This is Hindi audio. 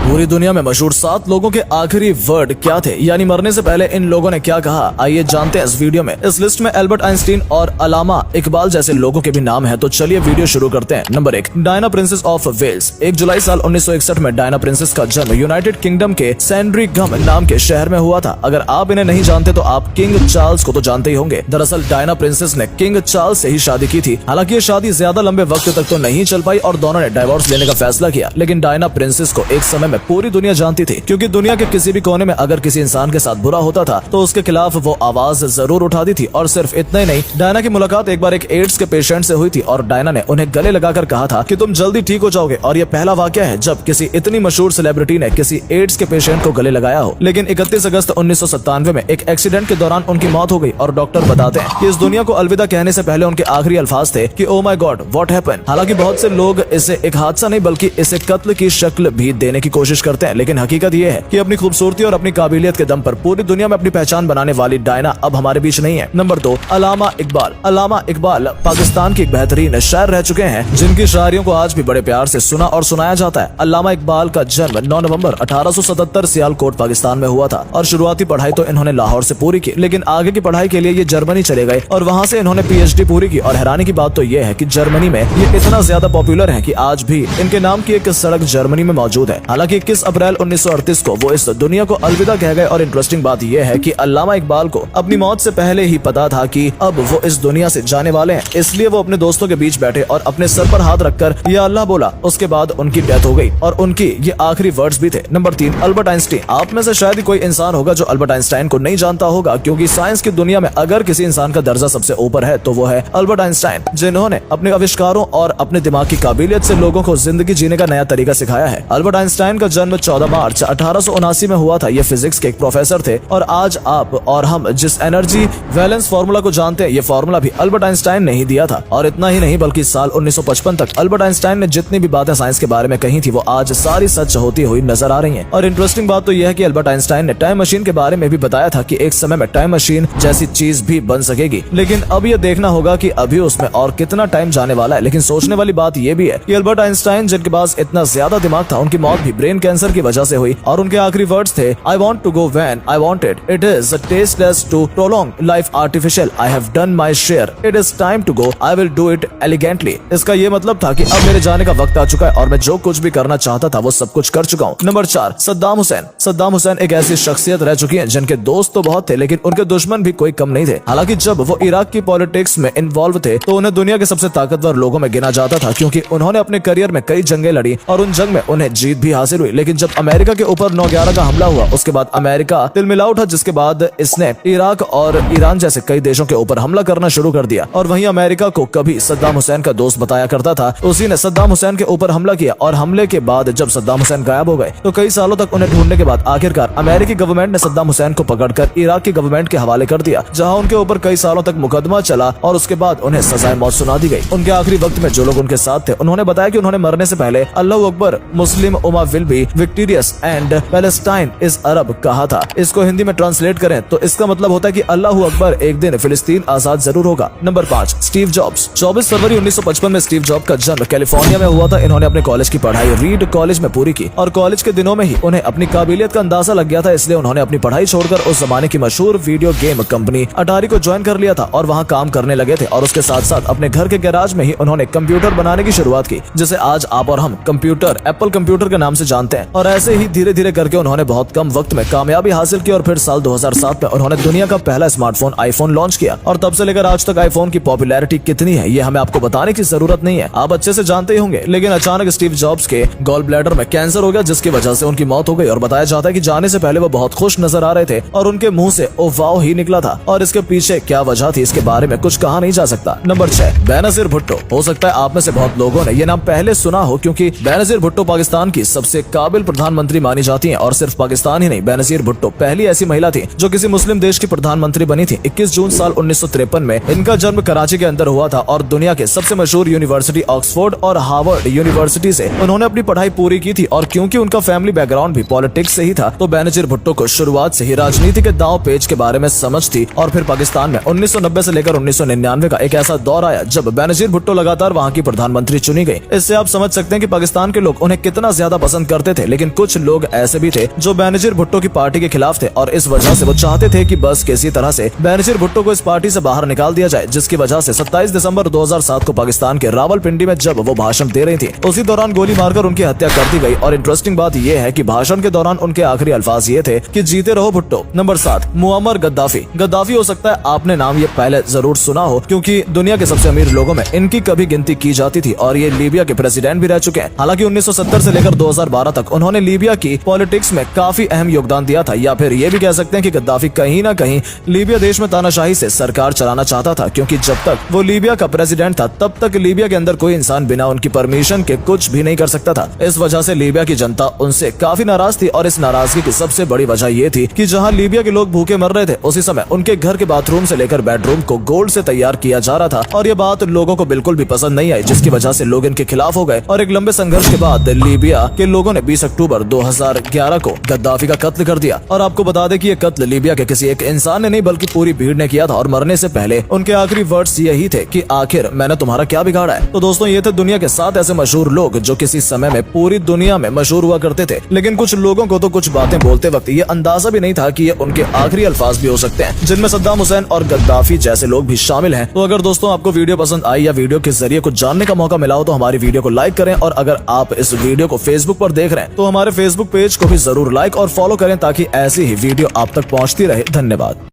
पूरी दुनिया में मशहूर 7 लोगों के आखिरी वर्ड क्या थे, यानी मरने से पहले इन लोगों ने क्या कहा, आइए जानते हैं इस वीडियो में। इस लिस्ट में एल्बर्ट आइंस्टीन और अलामा इकबाल जैसे लोगों के भी नाम हैं, तो चलिए वीडियो शुरू करते हैं। Number 1, Diana princess of Wales. 1 जुलाई साल 1961 में डायना प्रिंसेस का जन्म यूनाइटेड किंगडम के सैंड्रिघम नाम के शहर में हुआ था। अगर आप इन्हें नहीं जानते तो आप किंग चार्ल्स को तो जानते ही होंगे। दरअसल डायना प्रिंसेस ने किंग चार्ल्स से ही शादी की थी। हालांकि ये शादी ज्यादा लंबे वक्त तक तो नहीं चल पाई और दोनों ने डाइवोर्स लेने का फैसला किया। लेकिन डायना प्रिंसेस को एक समय में पूरी दुनिया जानती थी, क्योंकि दुनिया के किसी भी कोने में अगर किसी इंसान के साथ बुरा होता था तो उसके खिलाफ वो आवाज जरूर उठाती थी। और सिर्फ इतना ही नहीं, डायना की मुलाकात एक बार एक एड्स के पेशेंट से हुई थी और डायना ने उन्हें गले लगाकर कहा था कि तुम जल्दी ठीक हो जाओगे। और ये पहला वाकया है जब किसी इतनी मशहूर सेलिब्रिटी ने किसी एड्स के पेशेंट को गले लगाया हो। लेकिन 31 अगस्त 1997 में एक एक्सीडेंट के दौरान उनकी मौत हो गई और डॉक्टर बताते हैं कि इस दुनिया को अलविदा कहने से पहले उनके आखिरी अल्फाज थे कि oh my God what happened. हालांकि बहुत से लोग इसे एक हादसा नहीं बल्कि इसे कत्ल की शक्ल भी देने की कोशिश करते हैं, लेकिन हकीकत ये है कि अपनी खूबसूरती और अपनी काबिलियत के दम पर पूरी दुनिया में अपनी पहचान बनाने वाली डायना अब हमारे बीच नहीं है। नंबर 2, अलामा इकबाल। अलामा इकबाल पाकिस्तान की एक बेहतरीन शायर रह चुके हैं, जिनकी शायरियों को आज भी बड़े प्यार से सुना और सुनाया जाता है। अलामा इकबाल का जन्म 9 नवंबर 1877 सियालकोट पाकिस्तान में हुआ था और शुरुआती पढ़ाई तो इन्होंने लाहौर से पूरी की, लेकिन आगे की पढ़ाई के लिए ये जर्मनी चले गए और वहाँ से इन्होंने PhD पूरी की। और हैरानी की बात तो ये है कि जर्मनी में ये इतना ज्यादा पॉपुलर है कि आज भी इनके नाम की एक सड़क जर्मनी में मौजूद है। हालांकि 21 अप्रैल 1938 को वो इस दुनिया को अलविदा कह गए। और इंटरेस्टिंग बात यह है कि अल्लामा इकबाल को अपनी मौत से पहले ही पता था कि अब वो इस दुनिया से जाने वाले हैं, इसलिए वो अपने दोस्तों के बीच बैठे और अपने सर पर हाथ रखकर या अल्लाह बोला। उसके बाद उनकी डेथ हो गई और उनकी ये आखिरी वर्ड्स भी थे। Number 3, Albert Einstein. आप में से शायद ही कोई इंसान होगा जो अल्बर्ट आइंस्टाइन को नहीं जानता होगा, क्योंकि साइंस की दुनिया में अगर किसी इंसान का दर्जा सबसे ऊपर है तो वो है अल्बर्ट आइंस्टाइन, जिन्होंने अपने आविष्कारों और अपने दिमाग की काबिलियत से लोगों को जिंदगी जीने का नया तरीका सिखाया है। अल्बर्ट आइंस्टाइन का जन्म 14 मार्च 1879 में हुआ था। ये फिजिक्स के एक प्रोफेसर थे और आज आप और हम जिस एनर्जी वैलेंस फार्मूला को जानते हैं, ये फार्मूला भी अल्बर्ट आइंस्टाइन ने ही दिया था। और इतना ही नहीं बल्कि साल 1955 तक अल्बर्ट आइंस्टाइन ने जितनी भी बातें साइंस के बारे में कही थी वो आज सारी सच होती हुई नजर आ रही हैं। और इंटरेस्टिंग बात तो यह है कि अल्बर्ट आइंस्टाइन ने टाइम मशीन के बारे में भी बताया था कि एक समय में टाइम मशीन जैसी चीज भी बन सकेगी, लेकिन अब ये देखना होगा कि अभी उसमें और कितना टाइम जाने वाला है। लेकिन सोचने वाली बात यह भी है कि अल्बर्ट आइंस्टाइन जिनके पास इतना ज्यादा दिमाग था, उनकी मौत भी ब्रेन कैंसर की वजह से हुई और उनके आखिरी वर्ड्स थे I want to go when I wanted, it is tasteless to prolong life artificial, I have done my share, it is time to go, I will do it elegantly. इसका ये मतलब था कि अब मेरे जाने का वक्त आ चुका है और मैं जो कुछ भी करना चाहता था वो सब कुछ कर चुका हूँ। नंबर 4, सद्दाम हुसैन। सद्दाम हुसैन एक ऐसी शख्सियत रह चुकी है जिनके दोस्त तो बहुत थे लेकिन उनके दुश्मन भी कोई कम नहीं थे। हालांकि जब वो इराक की पॉलिटिक्स में इन्वॉल्व थे तो उन्हें दुनिया के सबसे ताकतवर लोगों में गिना जाता था, क्योंकि उन्होंने अपने करियर में कई जंगें लड़ी और उन जंग में उन्हें जीत भी हासिल हुई। लेकिन जब अमेरिका के ऊपर 9/11 का हमला हुआ उसके बाद अमेरिका तिलमिला उठा, जिसके बाद इसने इराक और ईरान जैसे कई देशों के ऊपर हमला करना शुरू कर दिया। और वहीं अमेरिका को कभी सद्दाम हुसैन का दोस्त बताया करता था, उसी ने सद्दाम हुसैन के ऊपर हमला किया। और हमले के बाद जब सद्दाम हुसैन गायब हो गए तो कई सालों तक उन्हें ढूंढने के बाद आखिरकार अमेरिकी गवर्नमेंट ने सद्दाम हुसैन को पकड़कर इराक की गवर्नमेंट के हवाले कर दिया, जहां उनके ऊपर कई सालों तक मुकदमा चला और उसके बाद उन्हें सजाए मौत सुना दी गई। उनके आखिरी वक्त में जो लोग उनके साथ थे उन्होंने बताया कि उन्होंने मरने से पहले अल्लाहू अकबर, मुस्लिम उम्मा will be victorious and Palestine is Arab कहा था। इसको हिंदी में ट्रांसलेट करें तो इसका मतलब होता है कि अल्लाहू अकबर, एक दिन फिलिस्तीन आजाद जरूर होगा। Number 5, Steve jobs. 24 फरवरी 1955 में स्टीव जॉब का जन्म कैलिफोर्निया में हुआ था। इन्होंने अपने कॉलेज की पढ़ाई रीड कॉलेज में पूरी की और कॉलेज के दिनों में ही उन्हें अपनी काबिलियत का अंदाजा लग गया था, इसलिए उन्होंने अपनी पढ़ाई छोड़कर उस जमाने की मशहूर वीडियो गेम कंपनी अटारी को ज्वाइन कर लिया था और वहाँ काम करने लगे थे। और उसके साथ साथ अपने घर के गैराज में ही उन्होंने कंप्यूटर बनाने की शुरुआत की, जिसे आज आप और हम कंप्यूटर, एप्पल कंप्यूटर के नाम से जानते हैं। और ऐसे ही धीरे धीरे करके उन्होंने बहुत कम वक्त में कामयाबी हासिल की और फिर साल 2007 में उन्होंने दुनिया का पहला स्मार्टफोन आईफोन लॉन्च किया। और तब से लेकर आज तक आईफोन की पॉपुलैरिटी कितनी है ये हमें आपको बताने की जरूरत नहीं है, आप अच्छे से जानते ही होंगे। लेकिन अचानक स्टीव जॉब्स के गॉल ब्लैडर में कैंसर हो गया, जिसकी वजह से उनकी मौत हो गई। और बताया जाता है कि जाने से पहले वो बहुत खुश नजर आ रहे थे और उनके मुंह से ओ वाओ ही निकला था। और इसके पीछे क्या वजह थी इसके बारे में कुछ कहा नहीं जा सकता। नंबर 6, बेनजीर भुट्टो। हो सकता है आप में से बहुत लोगों ने ये नाम पहले सुना हो, क्योंकि बेनजीर भुट्टो पाकिस्तान की सबसे काबिल प्रधानमंत्री मानी जाती हैं। और सिर्फ पाकिस्तान ही नहीं, बेनजीर भुट्टो पहली ऐसी महिला थी जो किसी मुस्लिम देश की प्रधानमंत्री बनी थी। 21 जून साल 1953 में इनका जन्म कराची के अंदर हुआ था और दुनिया के सबसे मशहूर यूनिवर्सिटी ऑक्सफोर्ड और हार्वर्ड यूनिवर्सिटी से उन्होंने अपनी पढ़ाई पूरी की थी। और क्योंकि उनका फैमिली बैकग्राउंड भी पॉलिटिक्स से ही था तो बेनजीर भुट्टो को शुरुआत से ही राजनीति के दांव पेच के बारे में समझ थी। और फिर पाकिस्तान में 1990 से लेकर 1999 का एक ऐसा दौर आया जब बेनजीर भुट्टो लगातार वहाँ की प्रधानमंत्री चुनी गई। इससे आप समझ सकते हैं कि पाकिस्तान के लोग उन्हें कितना ज्यादा पसंद करते थे, लेकिन कुछ लोग ऐसे भी थे जो बेनजीर भुट्टो की पार्टी के खिलाफ थे और इस वजह से वो चाहते थे कि बस किसी तरह से बेनजीर भुट्टो को इस पार्टी से बाहर निकाल दिया जाए, जिसकी वजह से 27 दिसंबर 2007 को पाकिस्तान के रावलपिंडी में जब वो भाषण दे रही थी, उसी दौरान गोली मारकर उनकी हत्या कर दी गई। और इंटरेस्टिंग बात यह है कि भाषण के दौरान उनके आखिरी अल्फाज ये थे कि जीते रहो Bhutto. Number 7, Muammar Gaddafi. Gaddafi हो सकता है आपने नाम ये पहले जरूर सुना हो, क्योंकि दुनिया के सबसे अमीर लोगों में इनकी कभी गिनती की जाती थी और ये लीबिया के प्रेसिडेंट भी रह चुके हैं। हालांकि 1970 से लेकर 2012 तक उन्होंने लीबिया की पॉलिटिक्स में काफी अहम योगदान दिया था, या फिर ये भी कह सकते हैं कि गद्दाफी कहीं ना कहीं लीबिया देश में तानाशाही से सरकार चलाना चाहता था, क्योंकि जब तक वो लीबिया का प्रेसिडेंट था तब तक लीबिया के अंदर कोई इंसान बिना उनकी परमिशन के कुछ भी नहीं कर सकता था। इस वजह से लीबिया की जनता उनसे काफी नाराज थी और इस नाराजगी की सबसे बड़ी वजह ये थी कि जहां लीबिया के लोग भूखे मर रहे थे, उसी समय उनके घर के बाथरूम से लेकर बेडरूम को गोल्ड से तैयार किया जा रहा था और ये बात लोगों को बिल्कुल भी पसंद नहीं आई, जिसकी वजह से लोग इनके खिलाफ हो गए और एक लंबे संघर्ष के बाद लीबिया के लोगों ने 20 अक्टूबर 2011 को गद्दाफी का कत्ल कर दिया। और आपको बता दें कि ये कत्ल लीबिया के किसी एक इंसान ने नहीं बल्कि पूरी भीड़ ने किया था और मरने से पहले उनके आखिरी वर्ड्स यही थे कि आखिर मैंने तुम्हारा क्या बिगाड़ा है। तो दोस्तों, ये थे दुनिया के 7 ऐसे मशहूर लोग जो किसी समय में पूरी दुनिया में मशहूर हुआ करते थे, लेकिन कुछ लोगों को तो कुछ बातें बोलते वक्त ये अंदाजा भी नहीं था कि ये उनके आखिरी अल्फाज भी हो सकते हैं, जिनमें सद्दाम हुसैन और गद्दाफी जैसे लोग भी शामिल हैं। तो अगर दोस्तों आपको वीडियो पसंद आई या वीडियो के जरिए कुछ जानने का मौका मिला हो तो हमारी वीडियो को लाइक करें, और अगर आप इस वीडियो को फेसबुक पर देख रहे हैं तो हमारे फेसबुक पेज को भी जरूर लाइक और फॉलो करें ताकि ऐसी ही वीडियो आप तक पहुंचती रहे। धन्यवाद।